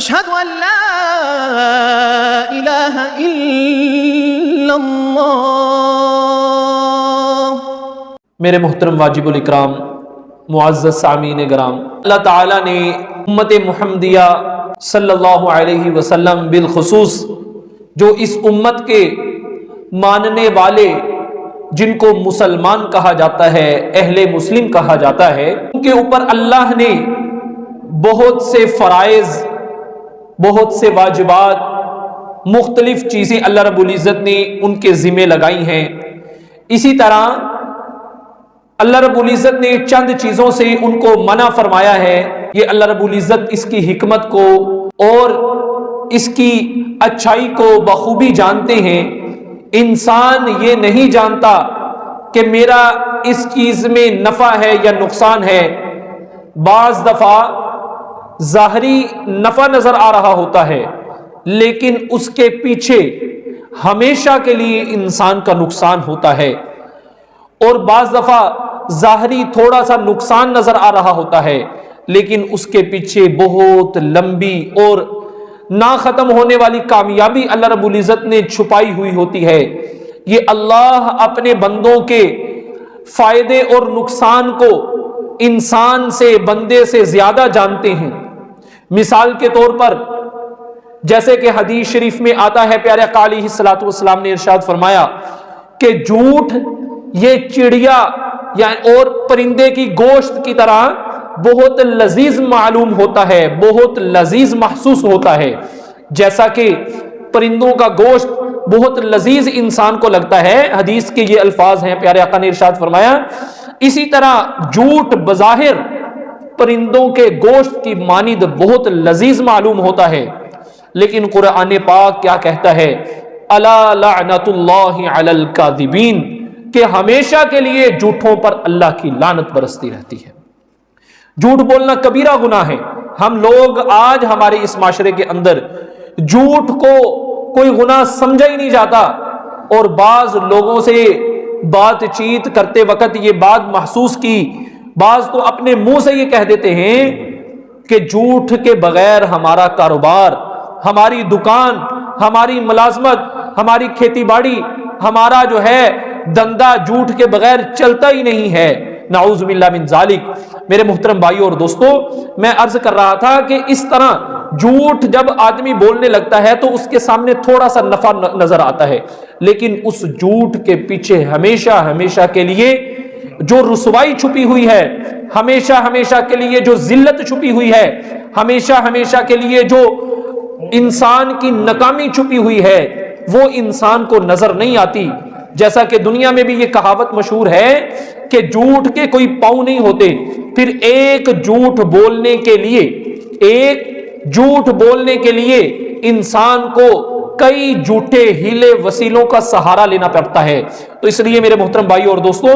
اشہد ان لا الہ الا اللہ۔ میرے محترم واجب الاکرام معزز سامعین گرام، اللہ تعالیٰ نے امت محمدیہ صلی اللہ علیہ وسلم بالخصوص جو اس امت کے ماننے والے جن کو مسلمان کہا جاتا ہے، اہل مسلم کہا جاتا ہے، ان کے اوپر اللہ نے بہت سے فرائض، بہت سے واجبات، مختلف چیزیں اللہ رب العزت نے ان کے ذمہ لگائی ہیں۔ اسی طرح اللہ رب العزت نے چند چیزوں سے ان کو منع فرمایا ہے۔ یہ اللہ رب العزت اس کی حکمت کو اور اس کی اچھائی کو بخوبی جانتے ہیں۔ انسان یہ نہیں جانتا کہ میرا اس چیز میں نفع ہے یا نقصان ہے۔ بعض دفعہ ظاہری نفع نظر آ رہا ہوتا ہے، لیکن اس کے پیچھے ہمیشہ کے لیے انسان کا نقصان ہوتا ہے، اور بعض دفعہ ظاہری تھوڑا سا نقصان نظر آ رہا ہوتا ہے، لیکن اس کے پیچھے بہت لمبی اور نہ ختم ہونے والی کامیابی اللہ رب العزت نے چھپائی ہوئی ہوتی ہے۔ یہ اللہ اپنے بندوں کے فائدے اور نقصان کو انسان سے، بندے سے زیادہ جانتے ہیں۔ مثال کے طور پر جیسے کہ حدیث شریف میں آتا ہے، پیارے آقا علیہ الصلوۃ والسلام نے ارشاد فرمایا کہ جھوٹ یہ چڑیا اور پرندے کی گوشت کی طرح بہت لذیذ معلوم ہوتا ہے، بہت لذیذ محسوس ہوتا ہے۔ جیسا کہ پرندوں کا گوشت بہت لذیذ انسان کو لگتا ہے، حدیث کے یہ الفاظ ہیں، پیارے آقا نے ارشاد فرمایا، اسی طرح جھوٹ بظاہر پرندوں کے گوشت کی مانند بہت لذیذ معلوم ہوتا ہے، لیکن قرآن پاک کیا کہتا ہے؟ الا لعنت اللہ علی الکاذبین، کہ ہمیشہ کے لیے جھوٹوں پر اللہ کی لعنت برستی رہتی ہے۔ جھوٹ بولنا کبیرہ گناہ ہے۔ ہم لوگ آج ہمارے اس معاشرے کے اندر جھوٹ کو کوئی گناہ سمجھا ہی نہیں جاتا، اور بعض لوگوں سے بات چیت کرتے وقت یہ بات محسوس کی، بعض تو اپنے منہ سے یہ کہہ دیتے ہیں کہ جھوٹ کے بغیر ہمارا کاروبار، ہماری دکان، ہماری ملازمت، ہماری کھیتی باڑی، ہمارا جو ہے دندہ جھوٹ کے بغیر چلتا ہی نہیں ہے۔ نعوذ باللہ من ذالک۔ میرے محترم بھائیوں اور دوستوں، میں عرض کر رہا تھا کہ اس طرح جھوٹ جب آدمی بولنے لگتا ہے تو اس کے سامنے تھوڑا سا نفع نظر آتا ہے، لیکن اس جھوٹ کے پیچھے ہمیشہ ہمیشہ کے لیے جو رسوائی چھپی ہوئی ہے، ہمیشہ ہمیشہ کے لیے جو ذلت چھپی ہوئی ہے، ہمیشہ ہمیشہ کے لیے جو انسان کی ناکامی چھپی ہوئی ہے، وہ انسان کو نظر نہیں آتی۔ جیسا کہ دنیا میں بھی یہ کہاوت مشہور ہے کہ جھوٹ کے کوئی پاؤں نہیں ہوتے، پھر ایک جھوٹ بولنے کے لیے انسان کو کئی جھوٹے ہیلے وسیلوں کا سہارا لینا پڑتا ہے۔ تو اس لیے میرے محترم بھائیوں اور دوستوں،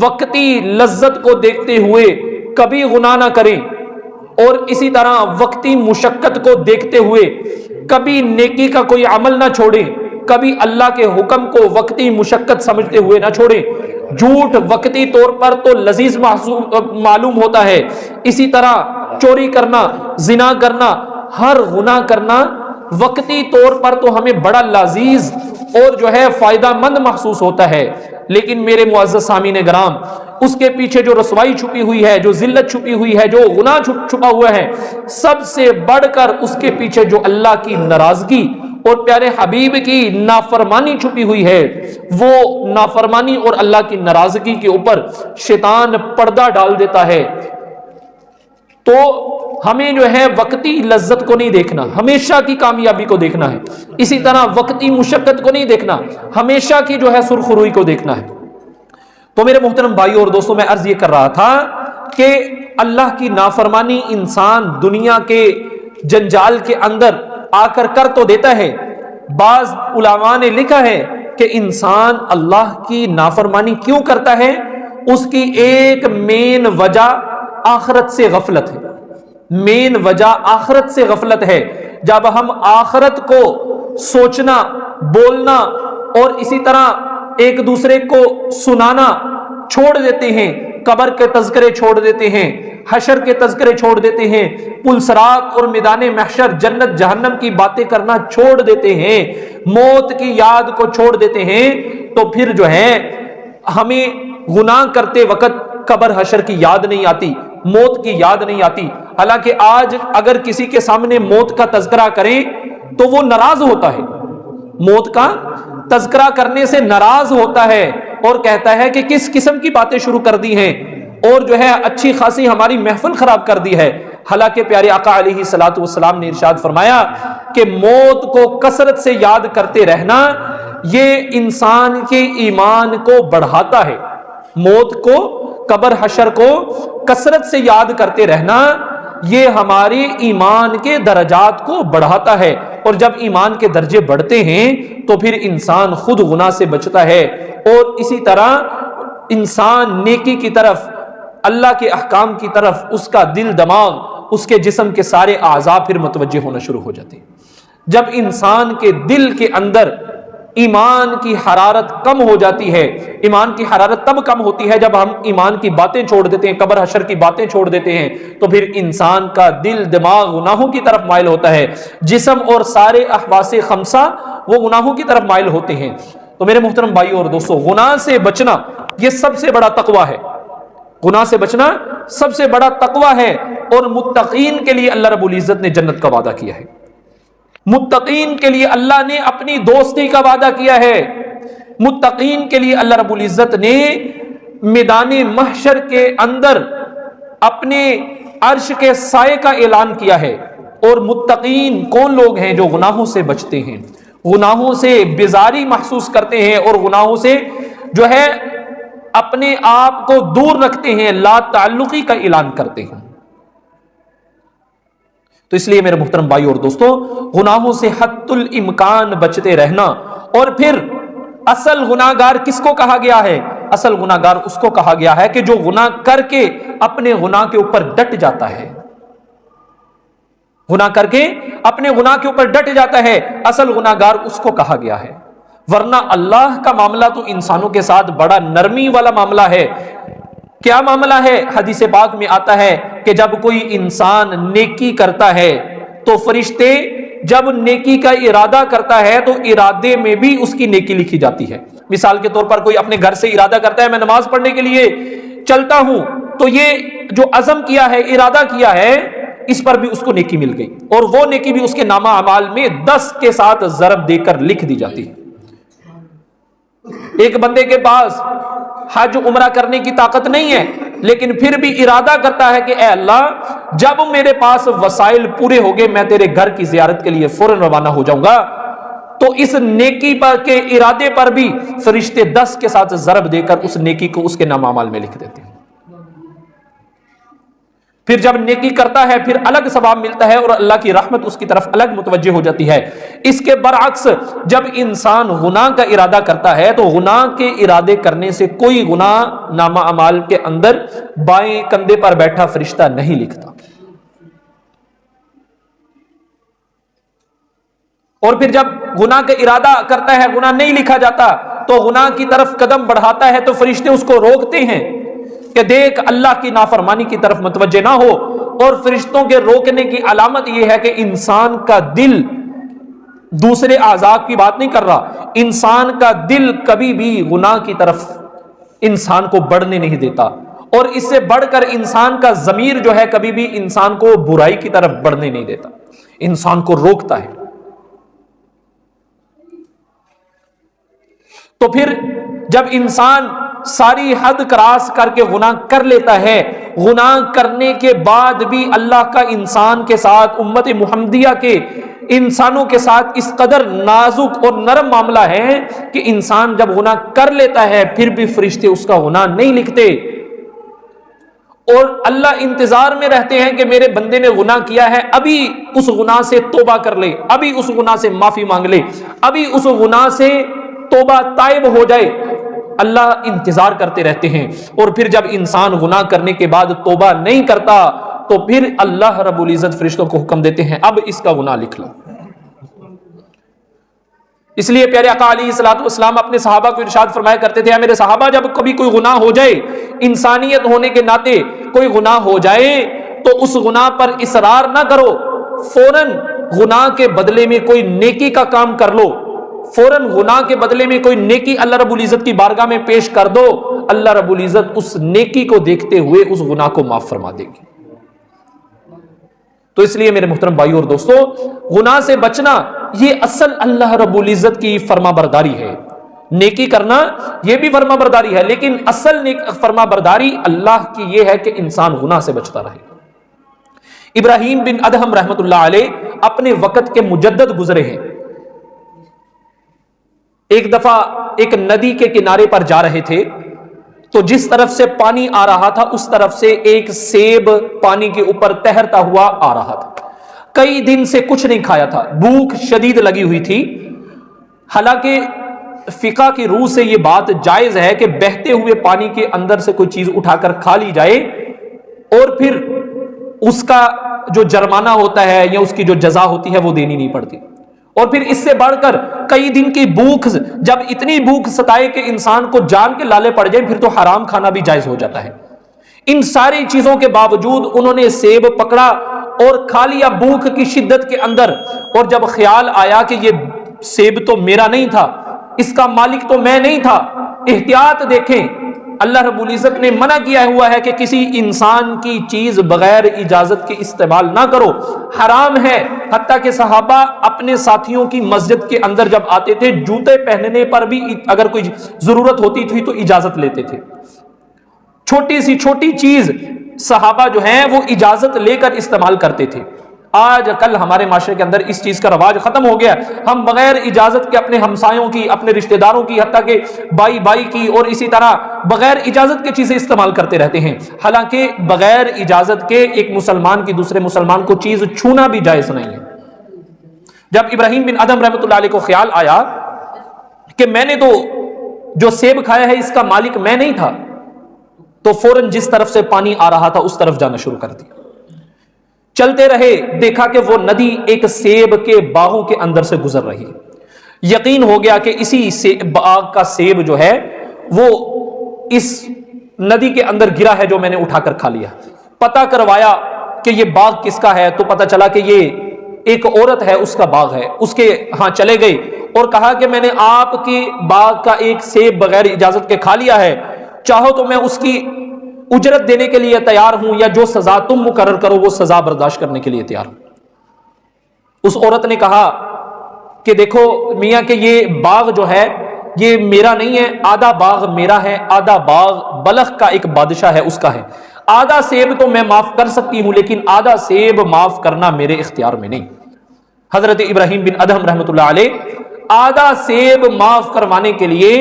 وقتی لذت کو دیکھتے ہوئے کبھی گناہ نہ کریں، اور اسی طرح وقتی مشقت کو دیکھتے ہوئے کبھی نیکی کا کوئی عمل نہ چھوڑیں، کبھی اللہ کے حکم کو وقتی مشقت سمجھتے ہوئے نہ چھوڑیں۔ جھوٹ وقتی طور پر تو لذیذ معلوم ہوتا ہے، اسی طرح چوری کرنا، زنا کرنا، ہر گناہ کرنا وقتی طور پر تو ہمیں بڑا لذیذ اور جو ہے فائدہ مند محسوس ہوتا ہے، لیکن میرے معزز سامعین گرام، اس کے پیچھے جو رسوائی چھپی ہوئی ہے، جو ذلت چھپی ہوئی ہے، جو گناہ چھپا ہوا ہے، سب سے بڑھ کر اس کے پیچھے جو اللہ کی ناراضگی اور پیارے حبیب کی نافرمانی چھپی ہوئی ہے، وہ نافرمانی اور اللہ کی ناراضگی کے اوپر شیطان پردہ ڈال دیتا ہے۔ تو ہمیں جو ہے وقتی لذت کو نہیں دیکھنا، ہمیشہ کی کامیابی کو دیکھنا ہے، اسی طرح وقتی مشقت کو نہیں دیکھنا، ہمیشہ کی جو ہے سرخروئی کو دیکھنا ہے۔ تو میرے محترم بھائیوں اور دوستوں، میں عرض یہ کر رہا تھا کہ اللہ کی نافرمانی انسان دنیا کے جنجال کے اندر آ کر تو دیتا ہے۔ بعض علماء نے لکھا ہے کہ انسان اللہ کی نافرمانی کیوں کرتا ہے، اس کی ایک مین وجہ آخرت سے غفلت ہے۔ مین وجہ آخرت سے غفلت ہے۔ جب ہم آخرت کو سوچنا، بولنا اور اسی طرح ایک دوسرے کو سنانا چھوڑ دیتے ہیں، قبر کے تذکرے چھوڑ دیتے ہیں، حشر کے تذکرے چھوڑ دیتے ہیں، پلسرات اور میدان محشر، جنت جہنم کی باتیں کرنا چھوڑ دیتے ہیں، موت کی یاد کو چھوڑ دیتے ہیں، تو پھر جو ہے ہمیں گناہ کرتے وقت قبر حشر کی یاد نہیں آتی، موت کی یاد نہیں آتی۔ حالانکہ آج اگر کسی کے سامنے موت کا تذکرہ کریں تو وہ ناراض ہوتا ہے، موت کا تذکرہ کرنے سے ناراض ہوتا ہے اور کہتا ہے کہ کس قسم کی باتیں شروع کر دی ہیں، اور جو ہے اچھی خاصی ہماری محفل خراب کر دی ہے۔ حالانکہ پیارے آقا علیہ الصلوۃ والسلام نے ارشاد فرمایا کہ موت کو کثرت سے یاد کرتے رہنا یہ انسان کے ایمان کو بڑھاتا ہے، موت کو، قبر حشر کو کثرت سے یاد کرتے رہنا یہ ہمارے ایمان کے درجات کو بڑھاتا ہے، اور جب ایمان کے درجے بڑھتے ہیں تو پھر انسان خود گناہ سے بچتا ہے، اور اسی طرح انسان نیکی کی طرف، اللہ کے احکام کی طرف اس کا دل دماغ، اس کے جسم کے سارے اعضاء پھر متوجہ ہونا شروع ہو جاتے ہیں۔ جب انسان کے دل کے اندر ایمان کی حرارت کم ہو جاتی ہے، ایمان کی حرارت تب کم ہوتی ہے جب ہم ایمان کی باتیں چھوڑ دیتے ہیں، قبر حشر کی باتیں چھوڑ دیتے ہیں، تو پھر انسان کا دل دماغ گناہوں کی طرف مائل ہوتا ہے، جسم اور سارے احواس خمسہ وہ گناہوں کی طرف مائل ہوتے ہیں۔ تو میرے محترم بھائیو اور دوستو، گناہ سے بچنا یہ سب سے بڑا تقویٰ ہے، گناہ سے بچنا سب سے بڑا تقویٰ ہے، اور متقین کے لیے اللہ رب العزت نے جنت کا وعدہ کیا ہے، متقین کے لیے اللہ نے اپنی دوستی کا وعدہ کیا ہے، متقین کے لیے اللہ رب العزت نے میدان محشر کے اندر اپنے عرش کے سائے کا اعلان کیا ہے۔ اور متقین کون لوگ ہیں؟ جو گناہوں سے بچتے ہیں، گناہوں سے بیزاری محسوس کرتے ہیں، اور گناہوں سے جو ہے اپنے آپ کو دور رکھتے ہیں، لا تعلقی کا اعلان کرتے ہیں۔ تو اس لیے میرے محترم بھائی اور دوستو، گناہوں سے حتی الامکان بچتے رہنا۔ اور پھر اصل گناہگار کس کو کہا گیا ہے؟ اصل گناہگار اس کو کہا گیا ہے کہ جو گناہ کر کے اپنے گناہ کے اوپر ڈٹ جاتا ہے، گناہ کر کے اپنے گناہ کے اوپر ڈٹ جاتا ہے، اصل گناہگار اس کو کہا گیا ہے۔ ورنہ اللہ کا معاملہ تو انسانوں کے ساتھ بڑا نرمی والا معاملہ ہے۔ کیا معاملہ ہے؟ حدیث پاک میں آتا ہے کہ جب کوئی انسان نیکی کرتا ہے تو فرشتے جب نیکی کا ارادہ کرتا ہے تو ارادے میں بھی اس کی نیکی لکھی جاتی ہے۔ مثال کے طور پر کوئی اپنے گھر سے ارادہ کرتا ہے میں نماز پڑھنے کے لیے چلتا ہوں، تو یہ جو عزم کیا ہے، ارادہ کیا ہے، اس پر بھی اس کو نیکی مل گئی، اور وہ نیکی بھی اس کے نامہ اعمال میں 10 کے ساتھ ضرب دے کر لکھ دی جاتی ہے۔ ایک بندے کے پاس حج عمرہ کرنے کی طاقت نہیں ہے، لیکن پھر بھی ارادہ کرتا ہے کہ اے اللہ جب میرے پاس وسائل پورے ہو گئے میں تیرے گھر کی زیارت کے لیے فوراً روانہ ہو جاؤں گا، تو اس نیکی پر کے ارادے پر بھی فرشتے 10 کے ساتھ ضرب دے کر اس نیکی کو اس کے نام اعمال میں لکھ دیتے ہیں۔ پھر جب نیکی کرتا ہے پھر الگ ثواب ملتا ہے، اور اللہ کی رحمت اس کی طرف الگ متوجہ ہو جاتی ہے۔ اس کے برعکس جب انسان گناہ کا ارادہ کرتا ہے تو گناہ کے ارادے کرنے سے کوئی گناہ نامہ اعمال کے اندر بائیں کندھے پر بیٹھا فرشتہ نہیں لکھتا۔ اور پھر جب گناہ کا ارادہ کرتا ہے گناہ نہیں لکھا جاتا تو گناہ کی طرف قدم بڑھاتا ہے تو فرشتے اس کو روکتے ہیں کہ دیکھ اللہ کی نافرمانی کی طرف متوجہ نہ ہو۔ اور فرشتوں کے روکنے کی علامت یہ ہے کہ انسان کا دل دوسرے اعضاء کی بات نہیں کر رہا، انسان کا دل کبھی بھی گناہ کی طرف انسان کو بڑھنے نہیں دیتا، اور اس سے بڑھ کر انسان کا ضمیر جو ہے کبھی بھی انسان کو برائی کی طرف بڑھنے نہیں دیتا، انسان کو روکتا ہے۔ تو پھر جب انسان ساری حد کراس کر کے گناہ کر لیتا ہے، گناہ کرنے کے بعد بھی اللہ کا انسان کے ساتھ، امت محمدیہ کے انسانوں کے ساتھ اس قدر نازک اور نرم معاملہ ہے کہ انسان جب گناہ کر لیتا ہے پھر بھی فرشتے اس کا گناہ نہیں لکھتے، اور اللہ انتظار میں رہتے ہیں کہ میرے بندے نے گناہ کیا ہے، ابھی اس گناہ سے توبہ کر لے، ابھی اس گناہ سے معافی مانگ لے، ابھی اس گناہ سے توبہ تائب ہو جائے۔ اللہ انتظار کرتے رہتے ہیں، اور پھر جب انسان گناہ کرنے کے بعد توبہ نہیں کرتا تو پھر اللہ رب العزت فرشتوں کو حکم دیتے ہیں اب اس کا گناہ لکھ لو۔ اس لیے پیارے آقا علیہ الصلوۃ والسلام اپنے صحابہ کو ارشاد فرمایا کرتے تھے، اے میرے صحابہ، جب کبھی کوئی گناہ ہو جائے، انسانیت ہونے کے ناطے کوئی گناہ ہو جائے تو اس گناہ پر اصرار نہ کرو، فوراً گناہ کے بدلے میں کوئی نیکی کا کام کر لو، فوراً گناہ کے بدلے میں کوئی نیکی اللہ رب العزت کی بارگاہ میں پیش کر دو، اللہ رب العزت اس نیکی کو دیکھتے ہوئے اس گناہ کو معاف فرما دے گی۔ تو اس لیے میرے محترم بھائیو اور دوستو، گناہ سے بچنا یہ اصل اللہ رب العزت کی فرما برداری ہے، نیکی کرنا یہ بھی فرما برداری ہے، لیکن اصل فرما برداری اللہ کی یہ ہے کہ انسان گناہ سے بچتا رہے۔ ابراہیم بن ادہم رحمت اللہ علیہ اپنے وقت کے مجدد گزرے ہیں۔ ایک دفعہ ایک ندی کے کنارے پر جا رہے تھے تو جس طرف سے پانی آ رہا تھا اس طرف سے ایک سیب پانی کے اوپر تیرتا ہوا آ رہا تھا۔ کئی دن سے کچھ نہیں کھایا تھا، بھوک شدید لگی ہوئی تھی۔ حالانکہ فقہ کی روح سے یہ بات جائز ہے کہ بہتے ہوئے پانی کے اندر سے کوئی چیز اٹھا کر کھا لی جائے اور پھر اس کا جو جرمانہ ہوتا ہے یا اس کی جو جزا ہوتی ہے وہ دینی نہیں پڑتی۔ اور پھر اس سے بڑھ کر کئی دن کی بھوک، جب اتنی بھوک ستائے کہ انسان کو جان کے لالے پڑ جائے، پھر تو حرام کھانا بھی جائز ہو جاتا ہے۔ ان ساری چیزوں کے باوجود انہوں نے سیب پکڑا اور کھا لیا بھوک کی شدت کے اندر، اور جب خیال آیا کہ یہ سیب تو میرا نہیں تھا، اس کا مالک تو میں نہیں تھا۔ احتیاط دیکھیں، اللہ رب العزت نے منع کیا ہوا ہے کہ کسی انسان کی چیز بغیر اجازت کے استعمال نہ کرو، حرام ہے۔ حتیٰ کہ صحابہ اپنے ساتھیوں کی مسجد کے اندر جب آتے تھے جوتے پہننے پر بھی اگر کوئی ضرورت ہوتی تھی تو اجازت لیتے تھے۔ چھوٹی سی چھوٹی چیز صحابہ جو ہیں وہ اجازت لے کر استعمال کرتے تھے۔ آج کل ہمارے معاشرے کے اندر اس چیز کا رواج ختم ہو گیا، ہم بغیر اجازت کے اپنے ہمسایوں کی، اپنے رشتہ داروں کی، حتیٰ کہ بائی کی، اور اسی طرح بغیر اجازت کے چیزیں استعمال کرتے رہتے ہیں۔ حالانکہ بغیر اجازت کے ایک مسلمان کی دوسرے مسلمان کو چیز چھونا بھی جائز نہیں ہے۔ جب ابراہیم بن ادہم رحمۃ اللہ علیہ کو خیال آیا کہ میں نے تو جو سیب کھایا ہے اس کا مالک میں نہیں تھا، تو فوراً جس طرف سے پانی آ رہا تھا اس طرف جانا شروع کر دیا۔ چلتے رہے، دیکھا کہ وہ ندی ایک سیب کے باغوں کے اندر سے گزر رہی ہے۔ یقین ہو گیا کہ اسی باغ کا سیب جو ہے وہ اس ندی کے اندر گرا ہے جو میں نے اٹھا کر کھا لیا۔ پتہ کروایا کہ یہ باغ کس کا ہے تو پتہ چلا کہ یہ ایک عورت ہے، اس کا باغ ہے۔ اس کے ہاں چلے گئے اور کہا کہ میں نے آپ کے باغ کا ایک سیب بغیر اجازت کے کھا لیا ہے، چاہو تو میں اس کی اجرت دینے کے لیے تیار ہوں، یا جو سزا تم مقرر کرو وہ سزا برداشت کرنے کے لیے تیار ہوں۔ اس عورت نے کہا کہ دیکھو میاں کہ یہ باغ جو ہے یہ میرا نہیں ہے، آدھا باغ میرا ہے، آدھا باغ بلخ کا ایک بادشاہ ہے اس کا ہے۔ آدھا سیب تو میں معاف کر سکتی ہوں لیکن آدھا سیب معاف کرنا میرے اختیار میں نہیں۔ حضرت ابراہیم بن ادہم رحمۃ اللہ علیہ آدھا سیب معاف کروانے کے لیے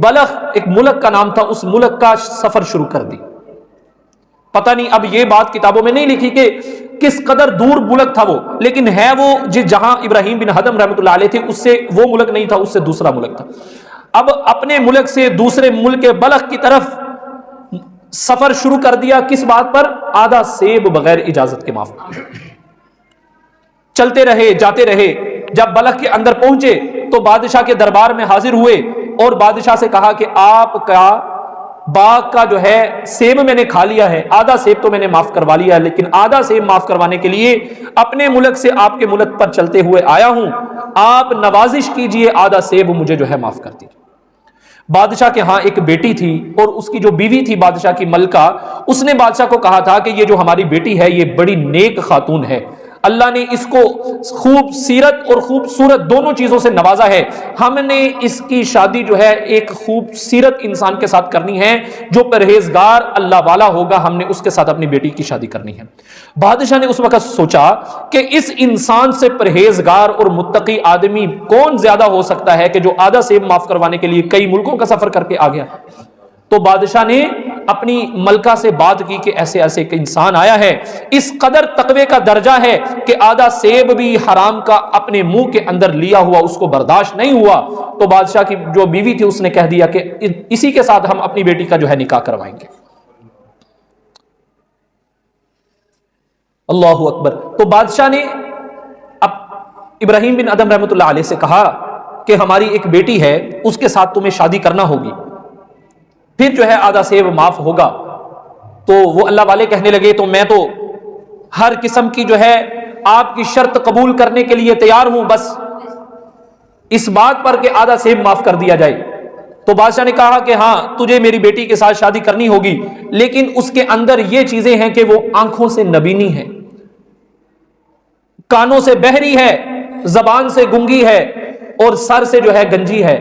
بلخ ایک ملک کا نام تھا، اس ملک کا سفر شروع کر دی۔ پتہ نہیں اب یہ بات کتابوں میں نہیں لکھی کہ کس قدر دور ملک تھا وہ، لیکن ہے وہ جہاں ابراہیم بن ادہم رحمۃ اللہ علیہ تھے، اس سے وہ ملک نہیں تھا، اس سے دوسرا ملک تھا۔ اب اپنے ملک سے دوسرے ملک بلخ کی طرف سفر شروع کر دیا، کس بات پر؟ آدھا سیب بغیر اجازت کے معاف کر۔ چلتے رہے، جاتے رہے، جب بلخ کے اندر پہنچے تو بادشاہ کے دربار میں حاضر ہوئے اور بادشاہ سے کہا کہ آپ کا باغ کا جو ہے سیب میں نے کھا لیا ہے، آدھا سیب تو میں نے معاف کروا لیا ہے، لیکن آدھا سیب معاف کروانے کے لیے اپنے ملک سے آپ کے ملک پر چلتے ہوئے آیا ہوں، آپ نوازش کیجئے، آدھا سیب مجھے جو ہے معاف کر دیجیے۔ بادشاہ کے ہاں ایک بیٹی تھی اور اس کی جو بیوی تھی بادشاہ کی ملکہ، اس نے بادشاہ کو کہا تھا کہ یہ جو ہماری بیٹی ہے یہ بڑی نیک خاتون ہے، اللہ نے اس کو خوب سیرت اور خوبصورت دونوں چیزوں سے نوازا ہے، ہم نے اس کی شادی جو ہے ایک خوبصورت انسان کے ساتھ کرنی ہے جو پرہیزگار اللہ والا ہوگا، ہم نے اس کے ساتھ اپنی بیٹی کی شادی کرنی ہے۔ بادشاہ نے اس وقت سوچا کہ اس انسان سے پرہیزگار اور متقی آدمی کون زیادہ ہو سکتا ہے کہ جو آدھا سیب معاف کروانے کے لیے کئی ملکوں کا سفر کر کے آ گیا۔ تو بادشاہ نے اپنی ملکہ سے بات کی کہ ایسے ایسے ایک انسان آیا ہے، اس قدر تقوی کا درجہ ہے کہ آدھا سیب بھی حرام کا اپنے منہ کے اندر لیا ہوا اس کو برداشت نہیں ہوا۔ تو بادشاہ کی جو بیوی تھی اس نے کہہ دیا کہ اسی کے ساتھ ہم اپنی بیٹی کا جو ہے نکاح کروائیں گے۔ اللہ اکبر۔ تو بادشاہ نے اب ابراہیم بن ادہم رحمۃ اللہ علیہ سے کہا کہ ہماری ایک بیٹی ہے، اس کے ساتھ تمہیں شادی کرنا ہوگی، پھر جو ہے آدھا سیب معاف ہوگا۔ تو وہ اللہ والے کہنے لگے تو میں تو ہر قسم کی جو ہے آپ کی شرط قبول کرنے کے لیے تیار ہوں، بس اس بات پر کہ آدھا سیب معاف کر دیا جائے۔ تو بادشاہ نے کہا کہ ہاں تجھے میری بیٹی کے ساتھ شادی کرنی ہوگی، لیکن اس کے اندر یہ چیزیں ہیں کہ وہ آنکھوں سے نبینی ہے، کانوں سے بہری ہے، زبان سے گنگی ہے، اور سر سے جو ہے گنجی ہے۔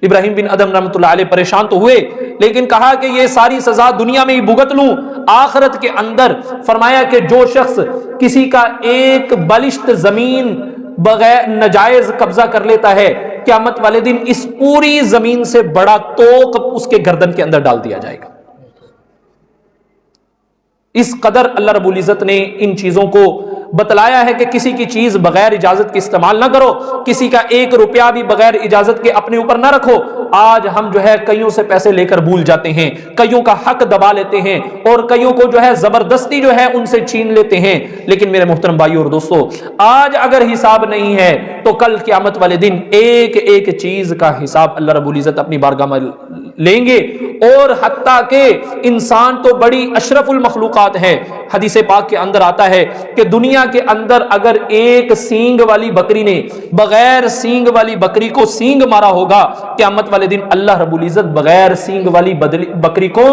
ابراہیم بن ادم رحمۃ اللہ علیہ پریشان تو ہوئے، لیکن کہا کہ یہ ساری سزا دنیا میں ہی بھگت لوں، آخرت کے اندر فرمایا کہ جو شخص کسی کا ایک بلشت زمین بغیر ناجائز قبضہ کر لیتا ہے، قیامت والے دن اس پوری زمین سے بڑا توق اس کے گردن کے اندر ڈال دیا جائے گا۔ اس قدر اللہ رب العزت نے ان چیزوں کو بتلایا ہے کہ کسی کی چیز بغیر اجازت کے استعمال نہ کرو، کسی کا ایک روپیہ بھی بغیر اجازت کے اپنے اوپر نہ رکھو۔ آج ہم جو ہے کئیوں سے پیسے لے کر بھول جاتے ہیں، کئیوں کا حق دبا لیتے ہیں، اور کئیوں کو جو ہے زبردستی جو ہے ان سے چھین لیتے ہیں۔ لیکن میرے محترم بھائیو اور دوستو، آج اگر حساب نہیں ہے تو کل قیامت والے دن ایک ایک چیز کا حساب اللہ رب العزت اپنی بارگاہ میں لیں گے، اور حتیٰ کہ انسان تو بڑی اشرف المخلوقات ہے۔ حدیث پاک کے اندر آتا ہے کہ دنیا کے اندر اگر ایک سینگ والی بکری نے بغیر سینگ والی بکری کو سینگ مارا ہوگا، قیامت والے دن اللہ رب العزت بغیر سینگ والی بکری کو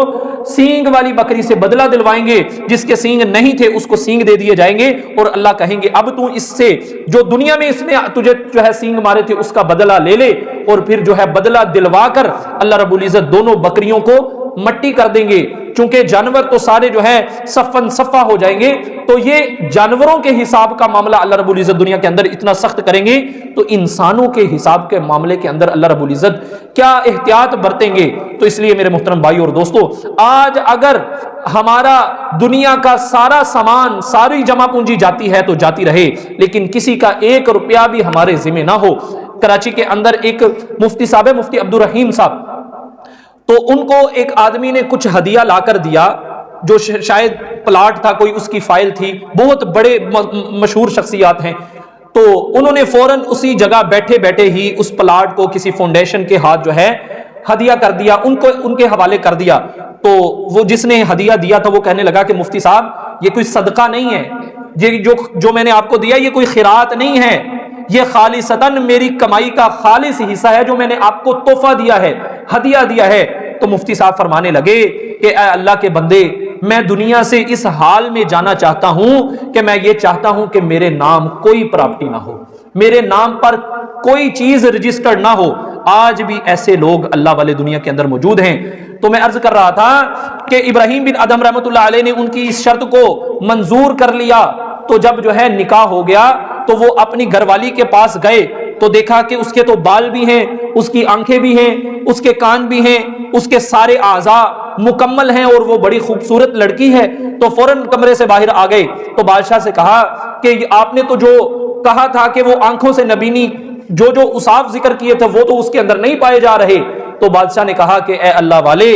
سینگ والی بکری سے بدلہ دلوائیں گے۔ جس کے سینگ نہیں تھے اس کو سینگ دے دیے جائیں گے، اور اللہ کہیں گے اب تو اس سے جو دنیا میں اس نے تجھے جو ہے سینگ مارے تھے اس کا بدلہ لے لے، اور پھر جو ہے بدلہ دلوا کر اللہ رب العزت دونوں بکریوں کو مٹی کر دیں گے۔ چونکہ جانور تو سارے جو ہے صفن صفا ہو جائیں گے، تو یہ جانوروں کے حساب کا معاملہ اللہ رب العزت دنیا کے اندر اتنا سخت کریں گے، تو انسانوں کے حساب کے معاملے کے اندر اللہ رب العزت کیا احتیاط برتیں گے۔ تو اس لیے میرے محترم بھائیو اور دوستو، آج اگر ہمارا دنیا کا سارا سامان، ساری جمع پونجی جاتی ہے تو جاتی رہے، لیکن کسی کا ایک روپیہ بھی ہمارے ذمہ نہ ہو۔ کراچی کے اندر ایک مفتی صاحب ہے، مفتی عبد الرحیم صاحب، تو ان کو ایک آدمی نے کچھ ہدیہ لا کر دیا، جو شاید پلاٹ تھا، کوئی اس کی فائل تھی، بہت بڑے مشہور شخصیات ہیں۔ تو انہوں نے فوراً اسی جگہ بیٹھے بیٹھے ہی اس پلاٹ کو کسی فاؤنڈیشن کے ہاتھ جو ہے ہدیہ کر دیا، ان کے حوالے کر دیا۔ تو وہ جس نے ہدیہ دیا تھا وہ کہنے لگا کہ مفتی صاحب یہ کوئی صدقہ نہیں ہے، یہ جو میں نے آپ کو دیا یہ کوئی خیرات نہیں ہے، یہ خالصتاً میری کمائی کا خالص حصہ ہے جو میں نے آپ کو تحفہ دیا ہے، ہدیہ دیا ہے۔ تو مفتی صاحب فرمانے لگے کہ اے اللہ کے بندے، میں دنیا سے اس حال میں جانا چاہتا ہوں کہ میں یہ چاہتا ہوں کہ میرے نام کوئی پراپرٹی نہ ہو، میرے نام پر کوئی چیز رجسٹرڈ نہ ہو۔ آج بھی ایسے لوگ اللہ والے دنیا کے اندر موجود ہیں۔ تو میں عرض کر رہا تھا کہ ابراہیم بن ادم رحمۃ اللہ علیہ نے ان کی اس شرط کو منظور کر لیا، تو جب جو ہے نکاح ہو گیا تو وہ اپنی گھر والی کے پاس گئے تو دیکھا کہ اس کے تو بال بھی ہیں، اس کی آنکھیں بھی ہیں، اس کے کان بھی ہیں، اس کے سارے اعضاء مکمل ہیں، اور وہ بڑی خوبصورت لڑکی ہے۔ تو فوراً کمرے سے باہر آ گئے، تو بادشاہ سے کہا کہ آپ نے تو جو کہا تھا کہ وہ آنکھوں سے نبینی جو اوصاف ذکر کیے تھے وہ تو اس کے اندر نہیں پائے جا رہے۔ تو بادشاہ نے کہا کہ اے اللہ والے،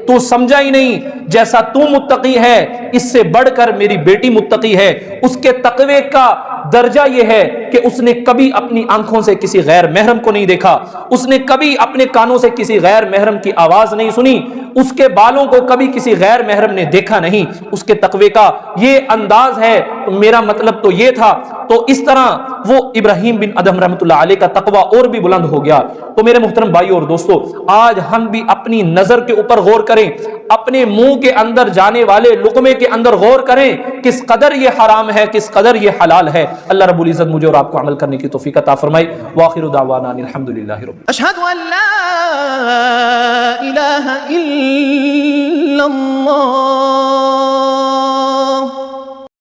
تو سمجھا ہی نہیں، جیسا تو متقی ہے اس سے بڑھ کر میری بیٹی متقی ہے۔ اس کے تقوی کا درجہ یہ ہے کہ اس نے کبھی اپنی آنکھوں سے کسی غیر محرم کو نہیں دیکھا، اس نے کبھی اپنے کانوں سے کسی غیر محرم کی آواز نہیں سنی، اس کے بالوں کو کبھی کسی غیر محرم نے دیکھا نہیں۔ اس کے تقوی کا یہ انداز ہے، تو میرا مطلب تو یہ تھا۔ تو اس طرح وہ ابراہیم بن ادم رحمۃ اللہ علیہ کا تقوی اور بھی بلند ہو گیا۔ تو میرے محترم بھائیو اور دوستو، آج ہم بھی اپنی نظر کے اوپر غور کریں، اپنے منہ کے اندر جانے والے لقمے کے اندر غور کریں، کس قدر یہ حرام ہے، کس قدر یہ حلال ہے۔ اللہ رب العزت مجھے اور آپ کو عمل کرنے کی توفیق عطا فرمائے۔ وآخر دعوانا الحمدللہ رب أشهد أن لا إله إلا الله